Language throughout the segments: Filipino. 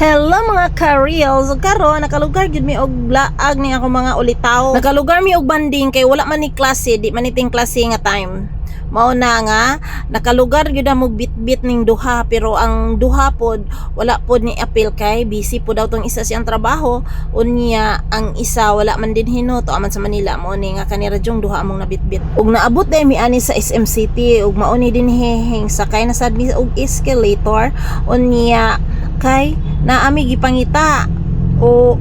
Hello mga ka-reels. Karon nakalugar gyud mi og blaag ni ako mga ulitaw. Nakalugar mi og banding kay wala man ni klase, di man iting klase nga time. Mao na nga nakalugar gyud mo bitbit ning duha, pero ang duha pod wala pod ni apil kay busy pod daw tong isa siyang trabaho. Unya ang isa wala man din hinuto aman sa Manila. Mao ni nga kanira jong duha among nabitbit. Ug naabot day mi ani sa SM City ug mao ni din heheng sakay na sad mi og escalator. Unya kay naami gipangita og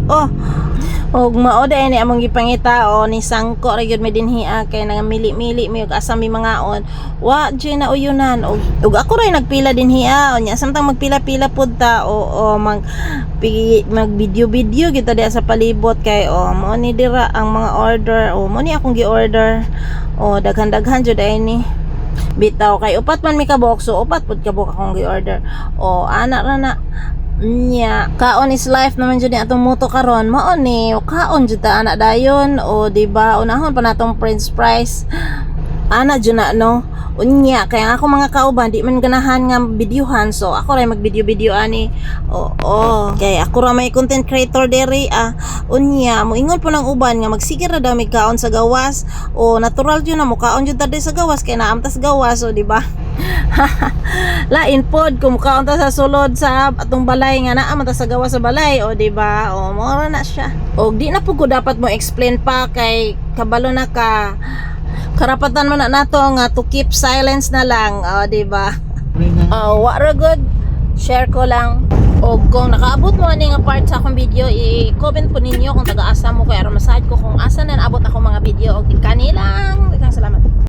mao day ni among gipangita ni sangko ra gyud mi dinhi kay nangamili-mili mi og asa mi mangaon wa jud na uyunan og ako ray nagpila dinhi nya samtang magpila-pila pud ta mag video-video kita diha sa palibot kay mao ni dira ang mga order mao ni akong gi-order daghan-daghan jud ay ni bitaw kay upat man mi kabok, so upat pud kabok akong gi-order ana ra na nya kaon is life naman jud ni atong moto karon. Mao ni kaon jud ta ana dayon diba unahon pa natong French fries ana jud na no. Unya kay ako mga kauban di man ganahan nga videohan, so ako ray mag-video ani kay ako ra may content creator diri unya moingon po lang uban nga magsigir ra daw mig kaon sa gawas natural jud na mo kaon jud ta sa gawas kay naamtas gawas di ba. Lain pod kung kaon ta sa sulod sa atong balay nga naa man ta sa gawas sa balay di ba mo ra na siya og di na pud ko dapat mo explain pa kay kabalo na ka karapatan mo na nato nga to keep silence na lang di ba. What a good share ko lang og kung nakaabot mo ani nga part sa akong video i-comment po ninyo kung taga-asa mo kay aron masahid ko kung asa na naabot ako mga video og kanilang salamat.